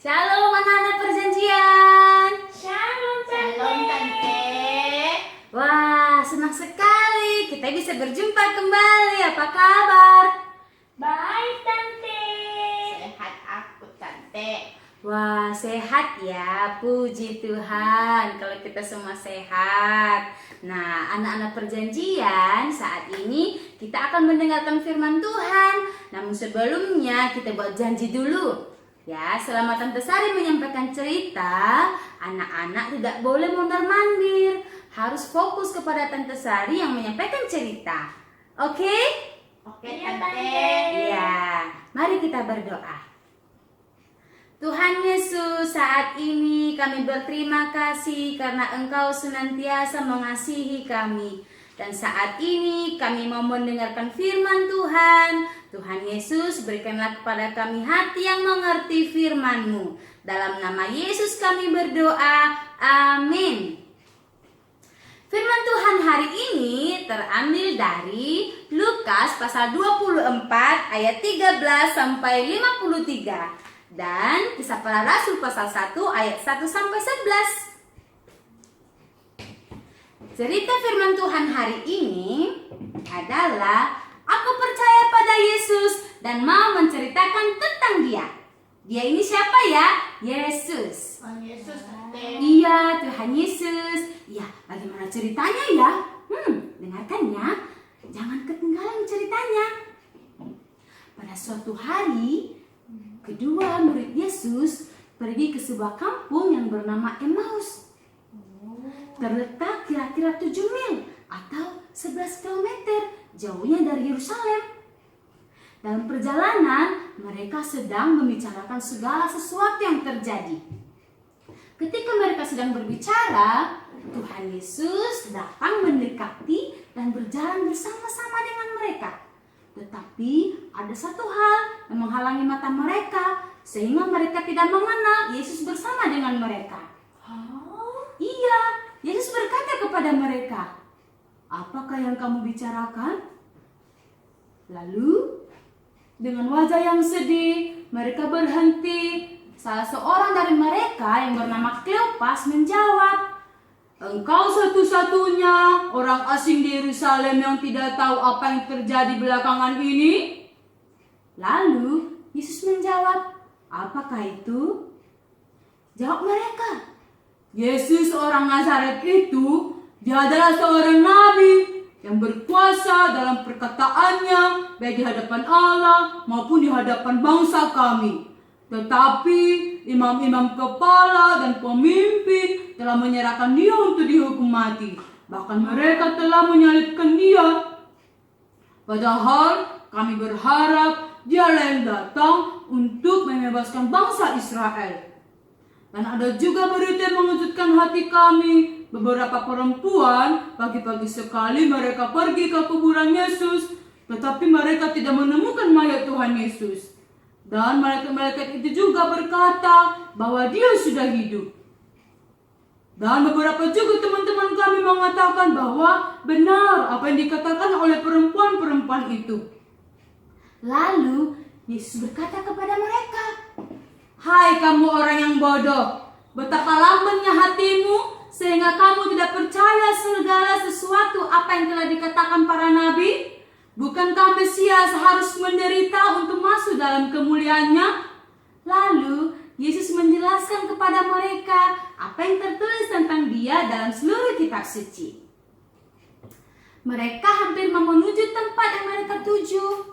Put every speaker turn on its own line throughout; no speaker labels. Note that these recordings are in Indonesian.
Shalom anak-anak perjanjian.
Shalom Tante.
Wah, senang sekali kita bisa berjumpa kembali. Apa kabar?
Baik Tante.
Sehat aku Tante.
Wah, sehat ya. Puji Tuhan kalau kita semua sehat. Nah, anak-anak perjanjian, saat ini kita akan mendengarkan firman Tuhan. Namun sebelumnya kita buat janji dulu. Ya, selama Tante Sari menyampaikan cerita, anak-anak tidak boleh mondar-mandir. Harus fokus kepada Tante Sari yang menyampaikan cerita. Oke?
Oke
Iya,
Tante.
Iya, mari kita berdoa. Tuhan Yesus, saat ini kami berterima kasih karena Engkau senantiasa mengasihi kami. Dan saat ini kami mau mendengarkan firman Tuhan. Tuhan Yesus, berikanlah kepada kami hati yang mengerti firman-Mu. Dalam nama Yesus kami berdoa. Amin. Firman Tuhan hari ini terambil dari Lukas pasal 24 ayat 13 sampai 53 dan Kisah Para Rasul pasal 1 ayat 1 sampai 11. Cerita firman Tuhan hari ini adalah aku percaya pada Yesus dan mau menceritakan tentang Dia. Dia ini siapa ya? Yesus.
Oh Yesus Tante.
Iya, Tuhan Yesus. Iya, bagaimana ceritanya ya? Dengarkan ya. Jangan ketinggalan ceritanya. Pada suatu hari, kedua murid Yesus pergi ke sebuah kampung yang bernama Emmaus. Terletak kira-kira 7 mil atau 11 km jauhnya dari Yerusalem. Dalam perjalanan, mereka sedang membicarakan segala sesuatu yang terjadi. Ketika mereka sedang berbicara, Tuhan Yesus datang mendekati dan berjalan bersama-sama dengan mereka. Tetapi ada satu hal yang menghalangi mata mereka, sehingga mereka tidak mengenal Yesus bersama dengan mereka. Iya, Yesus berkata kepada mereka, "Apakah yang kamu bicarakan?" Lalu, dengan wajah yang sedih, mereka berhenti. Salah seorang dari mereka yang bernama Kleopas menjawab, "Engkau satu-satunya orang asing di Yerusalem yang tidak tahu apa yang terjadi belakangan ini?" Lalu, Yesus menjawab, "Apakah itu?" Jawab mereka, "Yesus orang Nazaret itu, dia adalah seorang nabi yang berkuasa dalam perkataannya baik di hadapan Allah maupun di hadapan bangsa kami. Tetapi imam-imam kepala dan pemimpin telah menyerahkan dia untuk dihukum mati. Bahkan mereka telah menyalibkan dia. Padahal kami berharap dialah yang datang untuk membebaskan bangsa Israel. Dan ada juga berita yang mengejutkan hati kami. Beberapa perempuan pagi-pagi sekali mereka pergi ke kuburan Yesus, tetapi mereka tidak menemukan mayat Tuhan Yesus. Dan malaikat-malaikat itu juga berkata bahwa dia sudah hidup. Dan beberapa juga teman-teman kami mengatakan bahwa benar apa yang dikatakan oleh perempuan-perempuan itu." Lalu Yesus berkata kepada mereka, "Hai kamu orang yang bodoh, betapa lambannya hatimu sehingga kamu tidak percaya segala sesuatu apa yang telah dikatakan para nabi? Bukankah Mesias harus menderita untuk masuk dalam kemuliaannya?" Lalu Yesus menjelaskan kepada mereka apa yang tertulis tentang Dia dalam seluruh kitab suci. Mereka hampir mau menuju tempat yang mereka tuju.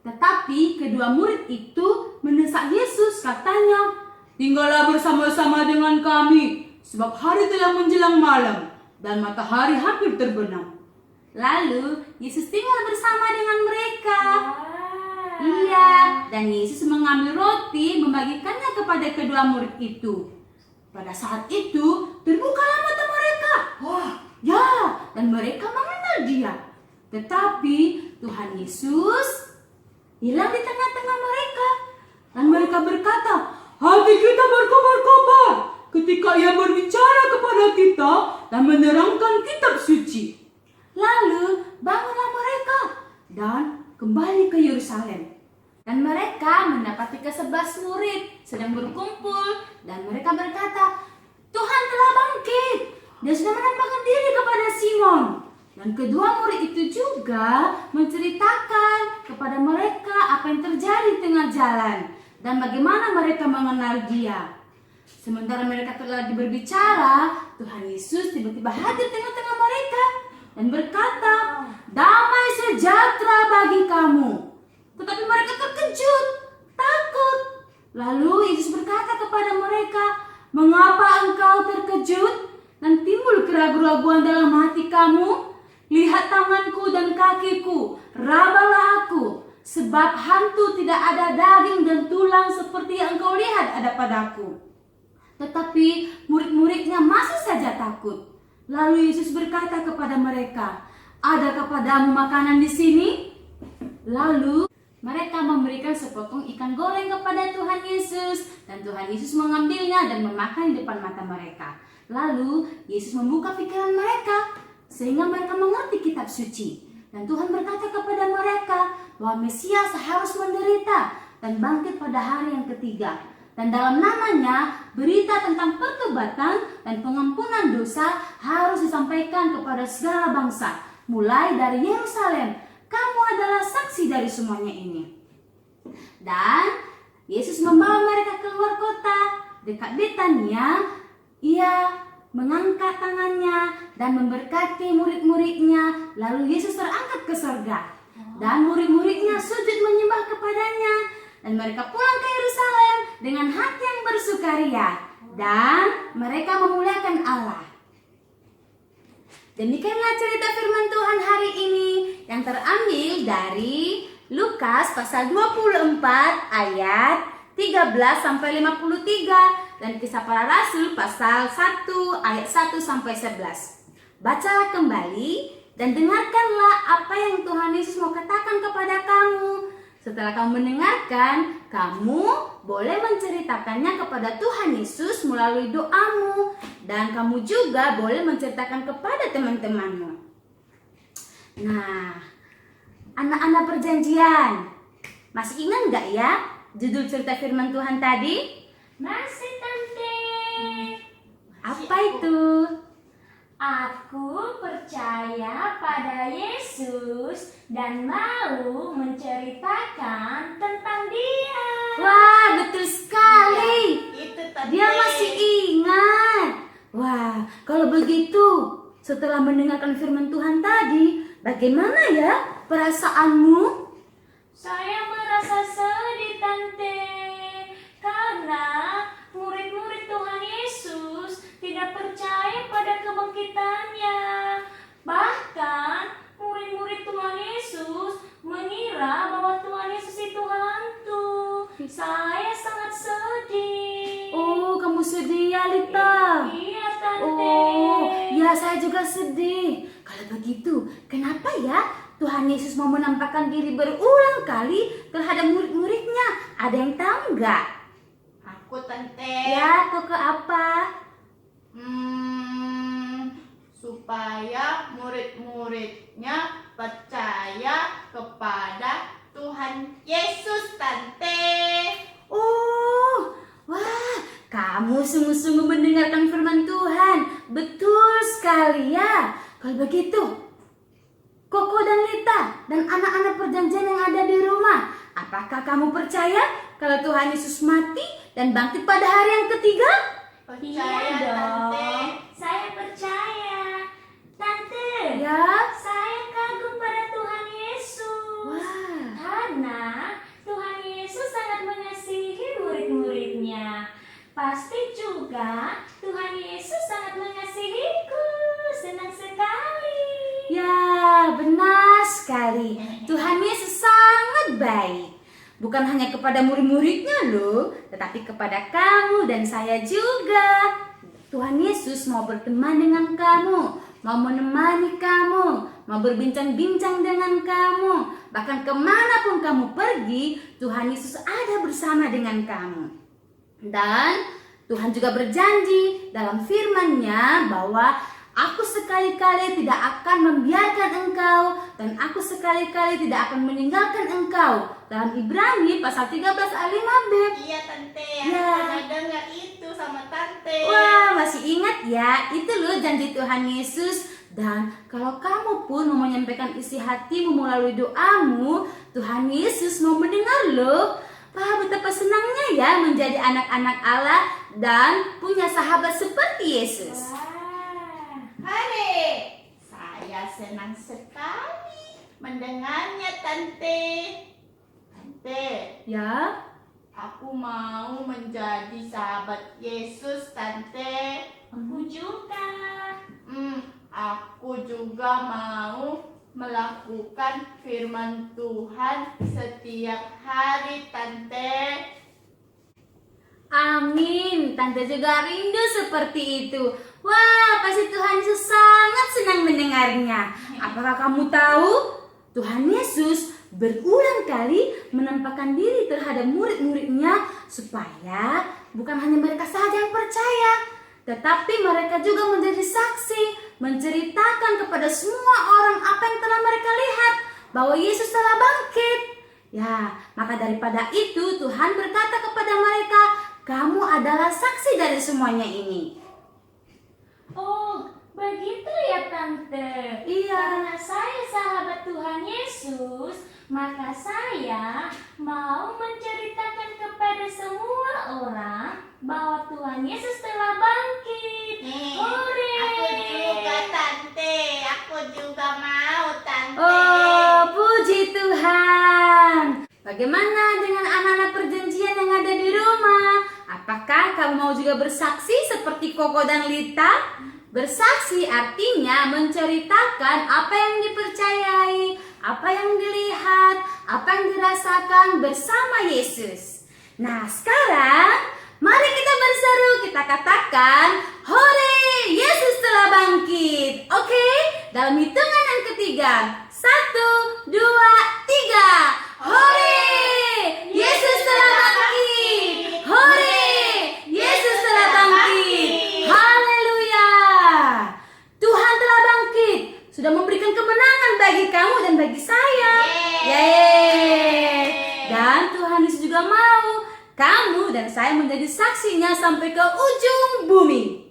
Tetapi kedua murid itu mendesak Yesus, katanya, "Tinggallah bersama-sama dengan kami, sebab hari telah menjelang malam dan matahari hampir terbenam." Lalu Yesus tinggal bersama dengan mereka. Iya, dan Yesus mengambil roti, membagikannya kepada kedua murid itu. Pada saat itu terbukalah mata mereka. Wah, ya, dan mereka mengenal Dia. Tetapi Tuhan Yesus hilang di tengah-tengah mereka. Dan mereka berkata, "Hati kita berkobar-kobar ketika Ia berbicara kepada kita dan menerangkan kitab suci." Lalu bangunlah mereka dan kembali ke Yerusalem. Dan mereka mendapati ke-11 murid sedang berkumpul dan mereka berkata, Tuhan telah bangkit. Dia sudah menampakkan diri kepada Simon. Dan kedua murid itu juga menceritakan kepada mereka apa yang terjadi di tengah jalan dan bagaimana mereka mengenal dia. Sementara mereka telah berbicara, Tuhan Yesus tiba-tiba hadir di tengah-tengah mereka dan berkata, damai sejahtera bagi kamu. Tetapi mereka terkejut, takut. Lalu Yesus berkata kepada mereka, mengapa engkau terkejut dan timbul keraguan-keraguan dalam hati kamu? Lihat tanganku dan kakiku, rabalah aku, sebab hantu tidak ada daging dan tulang seperti yang engkau lihat ada padaku. Tetapi murid-muridnya masih saja takut. Lalu Yesus berkata kepada mereka, adakah padamu makanan di sini? Lalu mereka memberikan sepotong ikan goreng kepada Tuhan Yesus, dan Tuhan Yesus mengambilnya dan memakan di depan mata mereka. Lalu Yesus membuka pikiran mereka sehingga mereka mengerti kitab suci. Dan Tuhan berkata kepada mereka bahwa Mesias harus menderita dan bangkit pada hari yang ketiga. Dan dalam namanya berita tentang pertobatan dan pengampunan dosa harus disampaikan kepada segala bangsa, mulai dari Yerusalem. Kamu adalah saksi dari semuanya ini. Dan Yesus membawa mereka keluar kota dekat Betania. Ia mengangkat tangannya dan memberkati murid-muridnya. Lalu Yesus terangkat ke surga dan murid-muridnya sujud menyembah kepadanya. Dan mereka pulang ke Yerusalem dengan hati yang bersukaria dan mereka memuliakan Allah. Demikianlah cerita firman Tuhan hari ini yang terambil dari Lukas pasal 24 ayat 13 sampai 53 dan Kisah Para Rasul pasal 1 ayat 1 sampai 11. Bacalah kembali dan dengarkanlah apa yang Tuhan Yesus mau katakan kepada kamu. Setelah kamu mendengarkan, kamu boleh menceritakannya kepada Tuhan Yesus melalui doamu. Dan kamu juga boleh menceritakan kepada teman-temanmu. Nah, anak-anak perjanjian, masih ingat gak ya judul cerita firman Tuhan tadi?
Masih, Tante.
Apa itu?
Aku percaya pada Yesus dan mau menceritakan tentang Dia.
Wah, betul sekali.
Itu tante.
Dia masih ingat. Wah, kalau begitu, setelah mendengarkan firman Tuhan tadi, bagaimana ya perasaanmu?
Saya merasa sedih, Tante, karena murid-murid Tuhan Yesus tidak percaya pada kebangkitannya. Bahkan murid-murid Tuhan Yesus mengira bahwa Tuhan Yesus itu hantu. Saya sangat sedih.
Oh, kamu sedih ya, Lita?
Iya, Tante.
Oh, ya saya juga sedih. Kalau begitu, kenapa ya Tuhan Yesus mau menampakkan diri berulang kali terhadap murid-muridnya? Ada yang tahu nggak?
Aku tante.
Ya, ke apa?
Supaya murid-muridnya percaya kepada Tuhan Yesus tante.
Oh, wah, kamu sungguh-sungguh mendengarkan firman Tuhan. Betul sekali ya. Kalau begitu, Koko dan Lita dan anak-anak perjanjian yang ada di rumah, apakah kamu percaya kalau Tuhan Yesus mati dan bangkit pada hari yang ketiga?
Percaya
Iya dong.
tante.
Saya percaya. Tante,
Ya.
saya kagum pada Tuhan Yesus.
Wah.
Karena Tuhan Yesus sangat mengasihi murid-muridnya. Pasti juga Tuhan Yesus sangat mengasihiku. Senang sekali.
Ya, benar sekali. Tuhan Yesus sangat baik. Bukan hanya kepada murid-muridnya loh, tetapi kepada kamu dan saya juga. Tuhan Yesus mau berteman dengan kamu, mau menemani kamu, mau berbincang-bincang dengan kamu. Bahkan kemanapun kamu pergi, Tuhan Yesus ada bersama dengan kamu. Dan Tuhan juga berjanji dalam firman-Nya bahwa aku sekali-kali tidak akan membiarkan engkau dan aku sekali-kali tidak akan meninggalkan engkau. Dalam Ibrani pasal 13 ayat 5b.
Iya tante.
Ya,
janji Tuhan Yesus. Dan kalau kamu pun mau menyampaikan isi hatimu melalui doamu, Tuhan Yesus mau mendengar loh. Wah, betapa senangnya ya menjadi anak-anak Allah dan punya sahabat seperti Yesus.
Hari, saya senang sekali mendengarnya, Tante. Tante,
Ya,
aku mau menjadi sahabat Yesus, Tante.
Aku juga.
Aku juga mau melakukan firman Tuhan setiap hari, Tante.
amin. Tante juga rindu seperti itu. Wah, pasti Tuhan Yesus sangat senang mendengarnya. Apakah kamu tahu? Tuhan Yesus berulang kali menampakkan diri terhadap murid-muridnya supaya bukan hanya mereka saja yang percaya, tetapi mereka juga menjadi saksi, menceritakan kepada semua orang apa yang telah mereka lihat, bahwa Yesus telah bangkit. Ya, maka daripada itu Tuhan berkata kepada mereka, kamu adalah saksi dari semuanya ini.
Oh, begitu ya Tante.
Iya.
Karena saya sahabat Tuhan Yesus, maka saya mau menceritakan kepada semua orang bahwa Tuhan Yesus telah bangkit. Hore!
Aku juga, Tante. Aku juga mau, Tante.
Oh, puji Tuhan. Bagaimana dengan anak-anak perjanjian yang ada di rumah? Apakah kamu mau juga bersaksi seperti Koko dan Lita? Bersaksi artinya menceritakan apa yang dipercayai, apa yang dilihat, apa yang dirasakan bersama Yesus. Nah, sekarang mari kita berseru, kita katakan, hore, Yesus telah bangkit. Oke, dalam hitungan yang ketiga. 1, 2, 3. Hore, Yesus telah bangkit. Hore, Yesus telah bangkit. Haleluya. Tuhan telah bangkit, sudah memberikan kemenangan bagi kamu dan bagi saya. Yeay. Dan Tuhan Yesus juga mau kamu dan saya menjadi saksinya sampai ke ujung bumi.